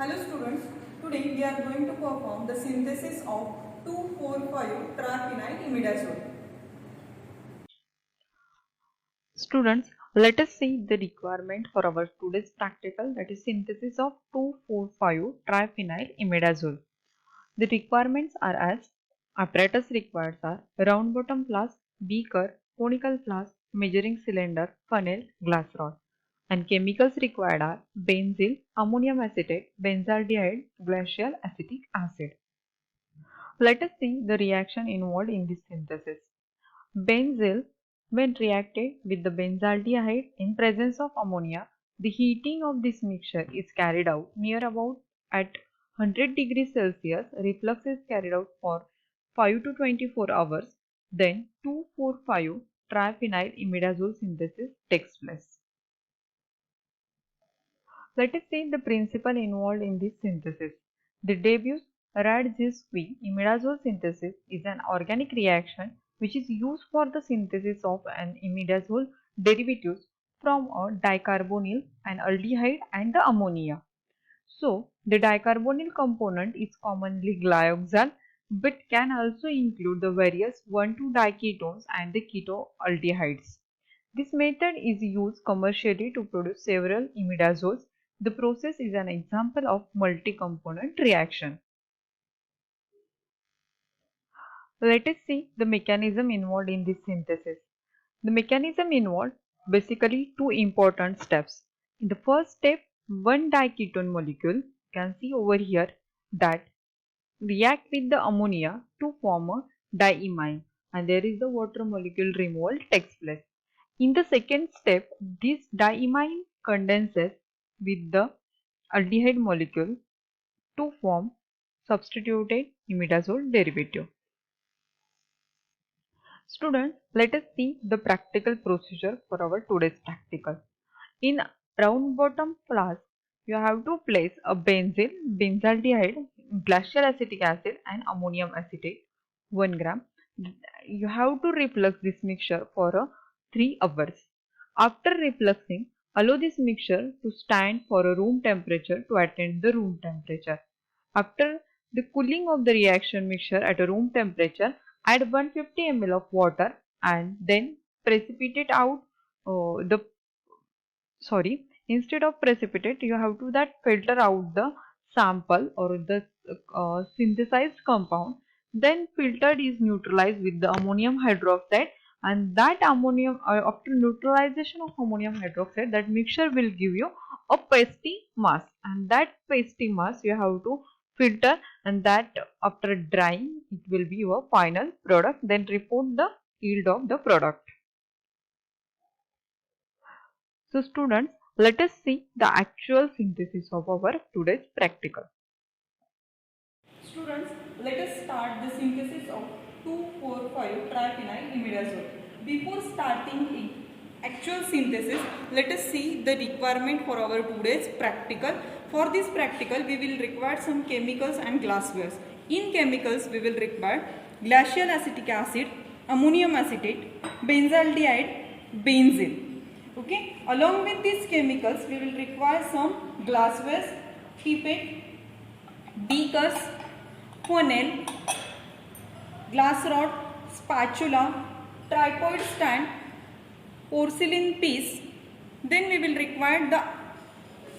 Hello students, today we are going to perform the synthesis of 2,4,5 triphenyl Students, let us see the requirement for our today's practical, that is synthesis of 2,4,5 triphenyl. The requirements are as apparatus required are round bottom flask, beaker, conical flask, measuring cylinder, funnel, glass rod. And chemicals required are benzene, ammonium acetate, benzaldehyde, glacial acetic acid. Let us see the reaction involved in this synthesis. Benzene, when reacted with the benzaldehyde in presence of ammonia, the heating of this mixture is carried out near about at 100 degrees Celsius. Reflux is carried out for 5 to 24 hours. Then 2,4,5 triphenyl imidazole synthesis takes place. Let us see the principle involved in this synthesis. The Debus Radzivsky imidazole synthesis is an organic reaction which is used for the synthesis of an imidazole derivatives from a dicarbonyl, an aldehyde and the ammonia. So, the dicarbonyl component is commonly glyoxal but can also include the various 1,2-diketones and the ketoaldehydes. This method is used commercially to produce several imidazoles. The process is an example of multi-component reaction. Let us see the mechanism involved in this synthesis. The mechanism involved basically two important steps. In the first step, one diketone molecule, you can see over here, that react with the ammonia to form a diimine, and there is the water molecule removal takes place. In the second step, this diimine condenses with the aldehyde molecule to form substituted imidazole derivative. Students, let us see the practical procedure for our today's practical. In round bottom flask, you have to place a benzene, benzaldehyde, glacial acetic acid and ammonium acetate 1 gram. You have to reflux this mixture for 3 hours. After refluxing, allow this mixture to stand for a room temperature to attain the room temperature. After the cooling of the reaction mixture at a room temperature, add 150 ml of water and then precipitate out the instead of precipitate, you have to that filter out the sample or the synthesized compound. Then filtered is neutralized with the ammonium hydroxide, and that ammonium after neutralization of ammonium hydroxide, that mixture will give you a pasty mass, and that pasty mass you have to filter, and that after drying it will be your final product. Then report the yield of the product. So students, let us see the actual synthesis of our today's practical. Students, let us start the synthesis of 2,4,5 triphenyl imidazole. Before starting actual synthesis, let us see the requirement for our today's practical. For this practical, we will require some chemicals and glasswares. In chemicals, we will require glacial acetic acid, ammonium acetate, benzaldehyde, benzene. Okay, along with these chemicals, we will require some glasswares, pipette, beakers, funnel, glass rod, spatula, tripod stand, porcelain piece. Then we will require the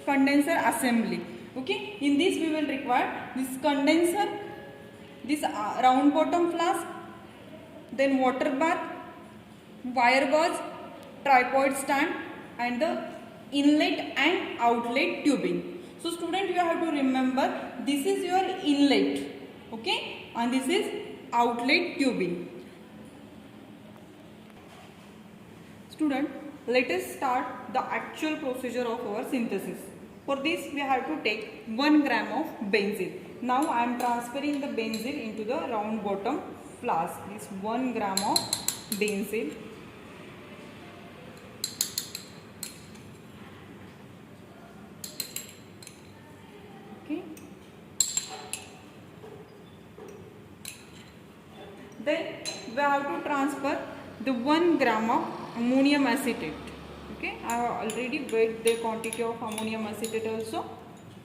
condenser assembly. Okay, in this we will require this condenser, this round bottom flask, then water bath, wire gauze, tripod stand and the inlet and outlet tubing. So student, you have to remember this is your inlet, okay, and this is outlet tubing. Student, let us start the actual procedure of our synthesis. For this we have to take 1 gram of benzene. Now I am transferring the benzene into the round bottom flask. This 1 gram of benzene. Then we have to transfer the 1 gram of ammonium acetate. Okay, I have already weighed the quantity of ammonium acetate also.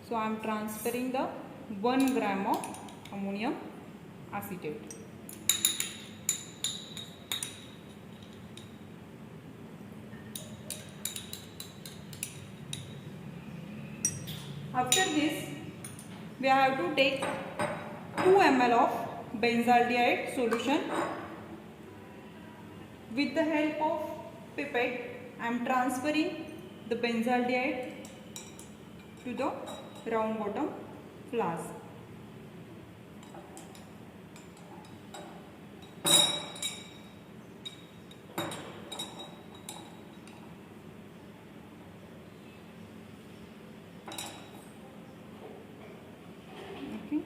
So I am transferring the 1 gram of ammonium acetate. After this, we have to take 2 ml of benzaldehyde solution. With the help of pipette, I am transferring the benzaldehyde to the round bottom flask. Okay.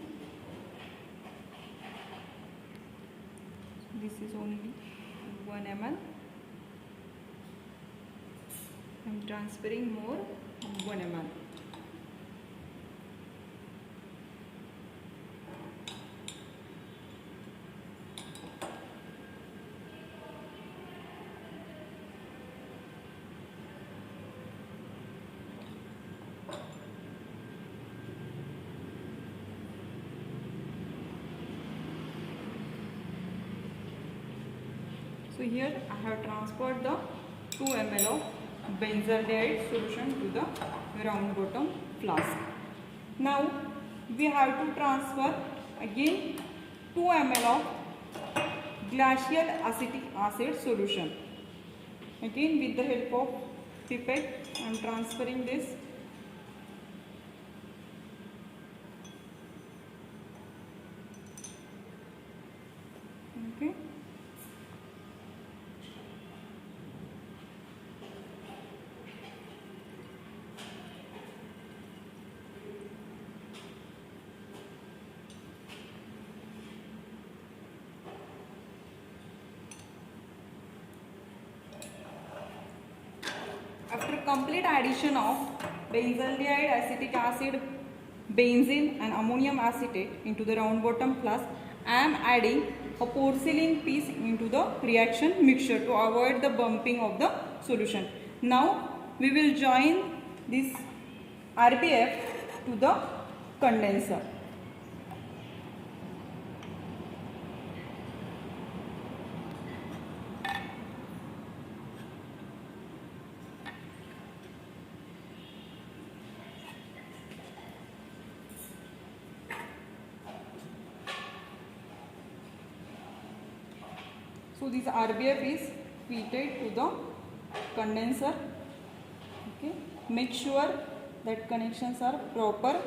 This is only 1 ml. I am transferring more 1 ml. So here I have transferred the 2 ml of benzaldehyde solution to the round bottom flask. Now we have to transfer again 2 ml of glacial acetic acid solution. Again with the help of pipette I am transferring this. Okay. After complete addition of benzaldehyde, acetic acid, benzene and ammonium acetate into the round bottom flask, I am adding a porcelain piece into the reaction mixture to avoid the bumping of the solution. Now we will join this RBF to the condenser. So this RBF is fitted to the condenser. Okay, make sure that connections are proper.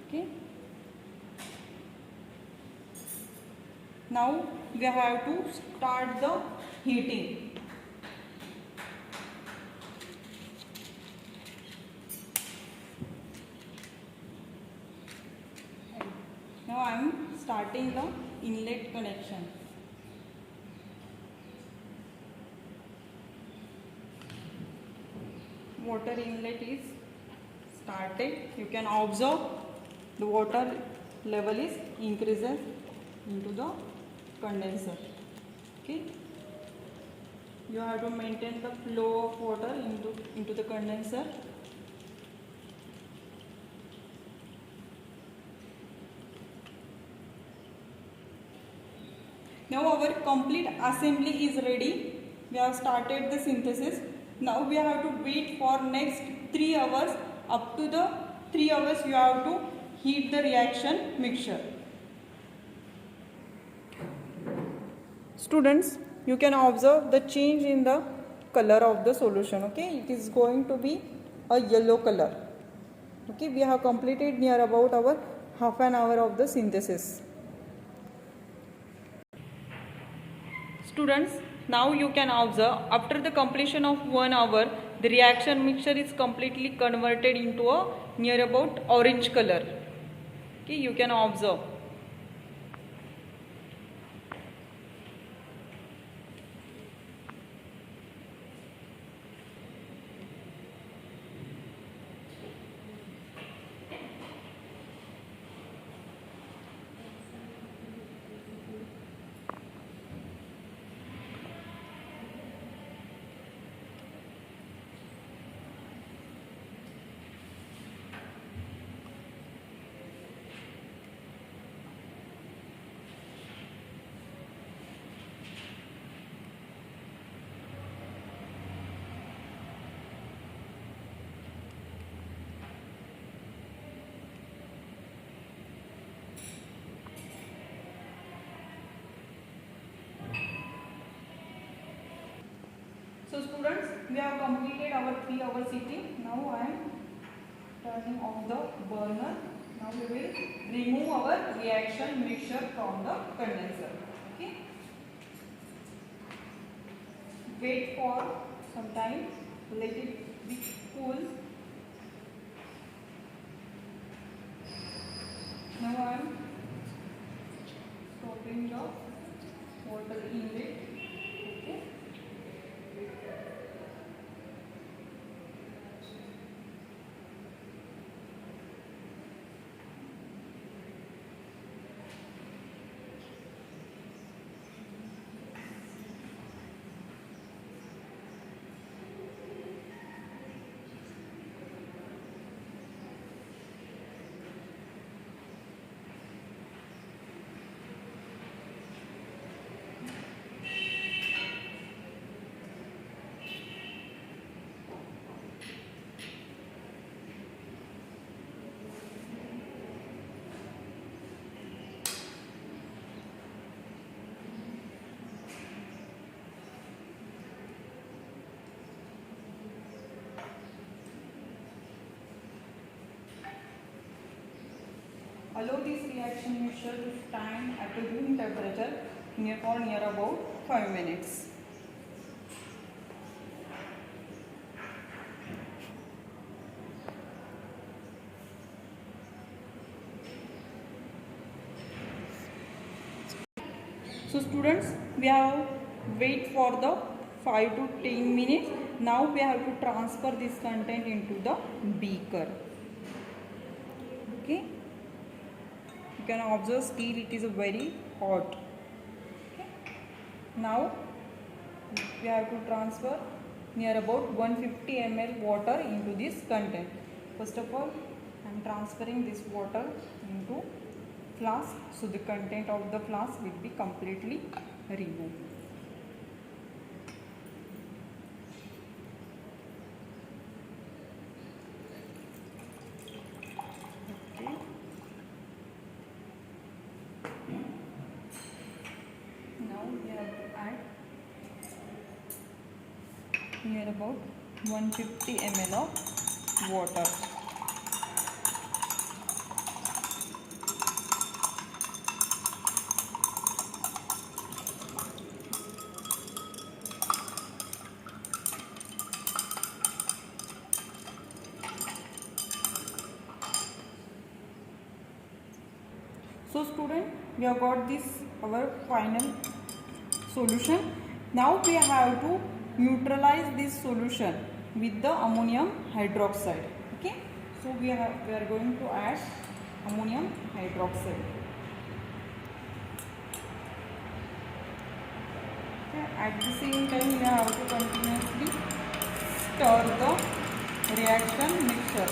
Okay. Now we have to start the heating. Now I am starting the inlet connection. Water inlet is started. You can observe the water level is increases into the condenser. Okay. You have to maintain the flow of water into the condenser. Now our complete assembly is ready. We have started the synthesis. Now we have to wait for next 3 hours. Up to the 3 hours you have to heat the reaction mixture. Students, you can observe the change in the color of the solution. Okay, it is going to be a yellow color. Okay, we have completed near about our half an hour of the synthesis. Students, now you can observe after the completion of 1 hour, the reaction mixture is completely converted into a near about orange color. Okay, you can observe. So students, we have completed our 3-hour sitting. Now I am turning off the burner. Now we will remove our reaction mixture from the condenser. Okay. Wait for some time. Let it be cool. Now I am stopping the water inlet. Okay. Allow this reaction mixture to stand at a room temperature for near about 5 minutes. So students, we have wait for the 5 to 10 minutes. Now we have to transfer this content into the beaker. Okay. You can observe still it is very hot. Okay. Now we have to transfer near about 150 ml water into this content. First of all, I am transferring this water into flask, so the content of the flask will be completely removed. Okay. Now we have to add near about 150 ml of water. So student, we have got this our final solution. Now we have to neutralize this solution with the ammonium hydroxide. Okay. So we are going to add ammonium hydroxide. Okay. At the same time, we have to continuously stir the reaction mixture.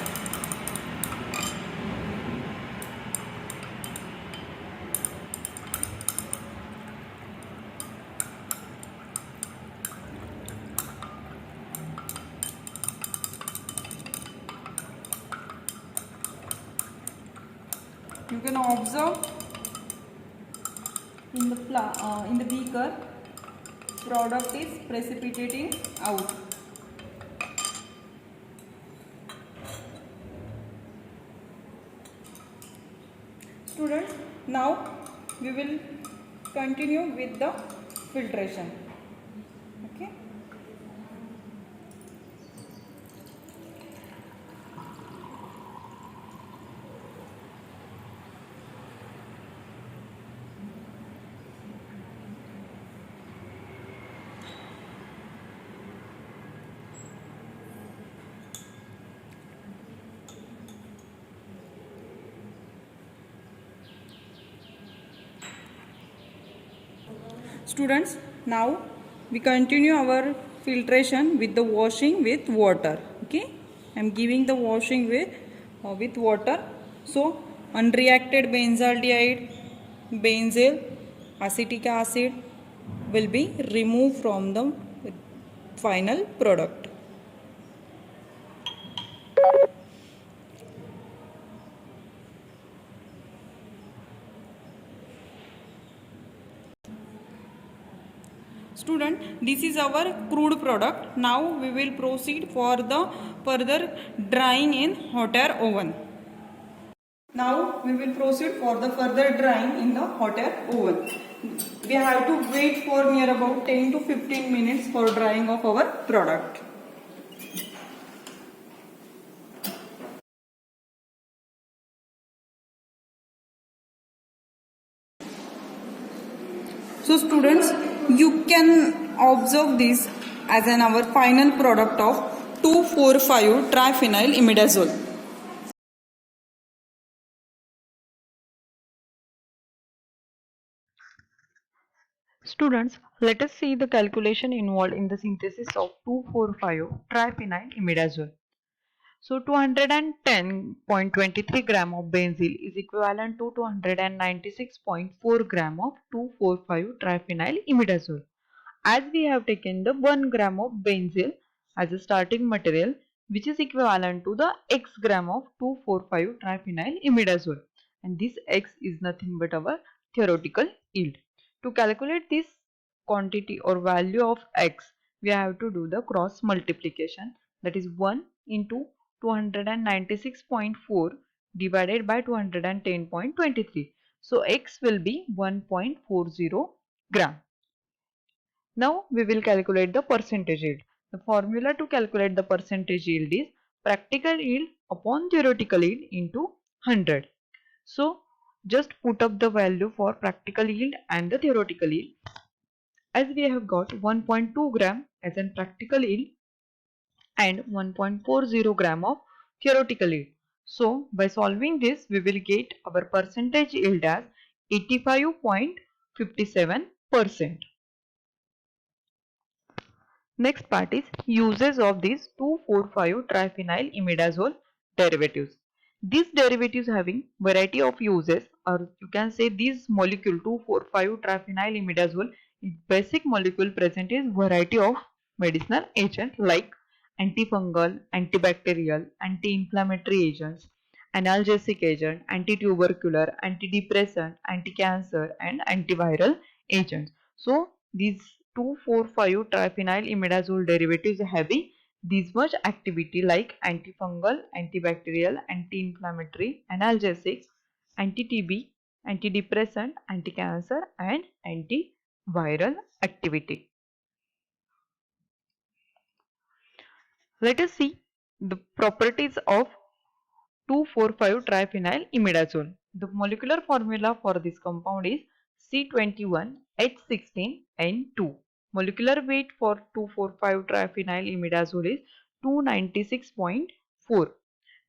You can observe in the beaker, product is precipitating out. Students, now we will continue with the filtration. Okay. Students, now we continue our filtration with the washing with water. Okay, I am giving the washing with water. So unreacted benzaldehyde, benzyl, acetic acid will be removed from the final product. Student, this is our crude product. Now we will proceed for the further drying in hot air oven. Now we will proceed for the further drying in the hot air oven. We have to wait for near about 10 to 15 minutes for drying of our product. So students, you can observe this as our final product of 2,4,5 triphenyl imidazole. Students, let us see the calculation involved in the synthesis of 2,4,5 triphenyl imidazole. So 210.23 gram of benzene is equivalent to 296.4 gram of 2,4,5 triphenyl imidazole. As we have taken the 1 gram of benzene as a starting material, which is equivalent to the x gram of 2,4,5 triphenyl imidazole, and this x is nothing but our theoretical yield. To calculate this quantity or value of x, we have to do the cross multiplication, that is 1 into 296.4 divided by 210.23. So x will be 1.40 gram. Now we will calculate the percentage yield. The formula to calculate the percentage yield is practical yield upon theoretical yield into 100. So just put up the value for practical yield and the theoretical yield. As we have got 1.2 gram as a practical yield and 1.40 gram of theoretical yield. So by solving this, we will get our percentage yield as 85.57%. Next part is uses of these 2,4,5 triphenyl imidazole derivatives. These derivatives having variety of uses, or you can say this molecule 2,4,5 triphenyl imidazole basic molecule present is variety of medicinal agent like antifungal, antibacterial, anti-inflammatory agents, analgesic agent, antitubercular, antidepressant, anti-cancer and antiviral agents. So these 2,4,5 triphenyl imidazole derivatives having this much activity like antifungal, antibacterial, anti-inflammatory, analgesic, anti-TB, antidepressant, anti-cancer and antiviral activity. Let us see the properties of 2,4,5 triphenyl imidazole. The molecular formula for this compound is C21H16N2. Molecular weight for 2,4,5 triphenyl imidazole is 296.4.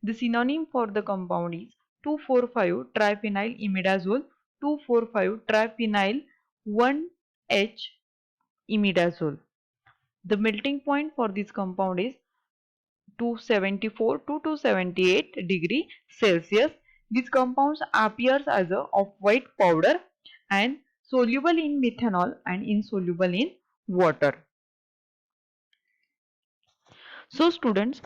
The synonym for the compound is 2,4,5 triphenyl imidazole, 2,4,5 triphenyl 1H imidazole. The melting point for this compound is 274 to 278 degree Celsius. These compounds appears as a off-white powder and soluble in methanol and insoluble in water. So students,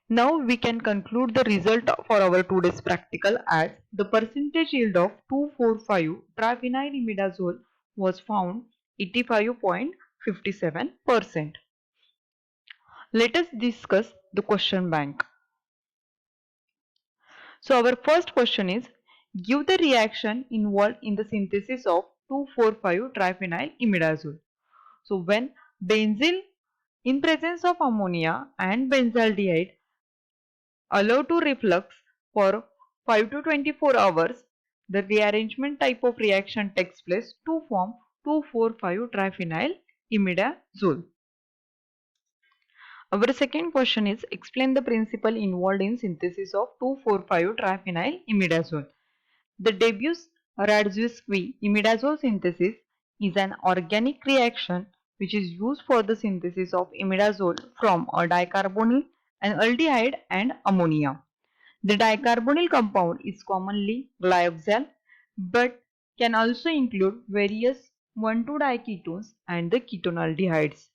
now we can conclude the result for our today's practical as the percentage yield of 2,4,5 triphenyl imidazole was found 85.57%. Let us discuss the question bank. So our first question is, give the reaction involved in the synthesis of 2,4,5 triphenyl imidazole. So when benzene in presence of ammonia and benzaldehyde allow to reflux for 5 to 24 hours, the rearrangement type of reaction takes place to form 2,4,5 triphenyl imidazole. Our second question is, explain the principle involved in synthesis of 2,4,5 triphenyl imidazole. The Debus-Radzewski imidazole synthesis is an organic reaction which is used for the synthesis of imidazole from a dicarbonyl, an aldehyde and ammonia. The dicarbonyl compound is commonly glyoxal but can also include various 1,2-diketones and the ketonaldehydes.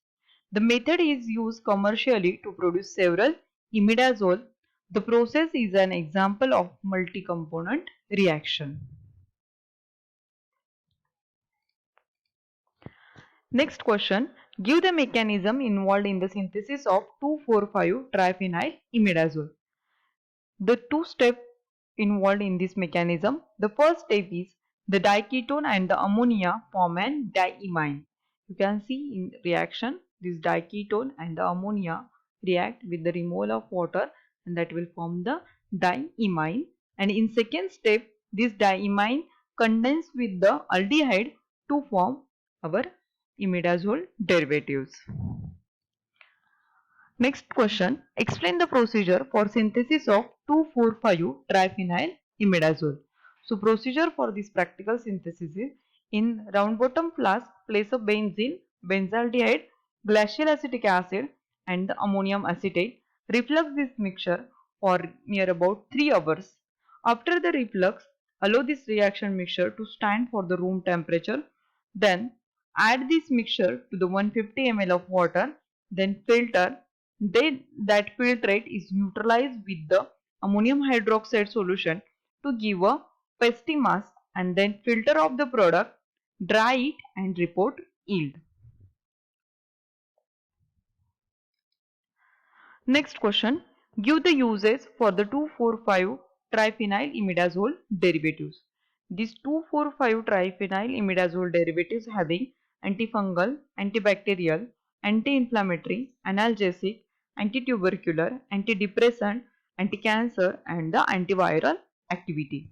The method is used commercially to produce several imidazole. The process is an example of multi-component reaction. Next question. Give the mechanism involved in the synthesis of 2,4,5-triphenyl imidazole. The two steps involved in this mechanism. The first step is the diketone and the ammonia form an diimine. You can see in reaction this diketone and the ammonia react with the removal of water and that will form the diimine. And in second step this diimine condense with the aldehyde to form our imidazole derivatives. Next question. Explain the procedure for synthesis of 2,4,5-triphenyl imidazole. So procedure for this practical synthesis is in round bottom flask place a benzene, benzaldehyde, glacial acetic acid and the ammonium acetate. Reflux this mixture for near about 3 hours. After the reflux, allow this reaction mixture to stand for the room temperature. Then add this mixture to the 150 ml of water. Then filter. That filtrate is neutralized with the ammonium hydroxide solution to give a pasty mass and then filter off the product, dry it and report yield. Next question. Give the uses for the 2,4,5-triphenyl imidazole derivatives. These 2,4,5-triphenyl imidazole derivatives having antifungal, antibacterial, anti-inflammatory, analgesic, antitubercular, antidepressant, anti-cancer and the antiviral activity.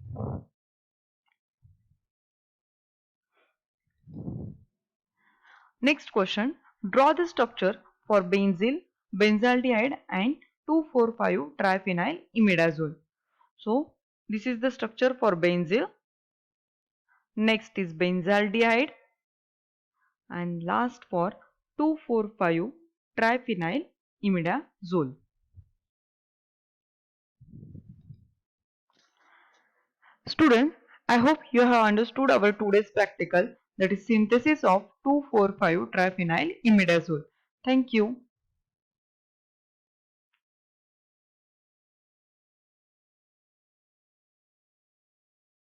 Next question. Draw the structure for benzyl, benzaldehyde and 2,4,5-triphenyl imidazole. So this is the structure for benzyl. Next is benzaldehyde and last for 2,4,5-triphenyl imidazole. Students, I hope you have understood our today's practical, that is synthesis of 2,4,5-triphenyl imidazole. Thank you.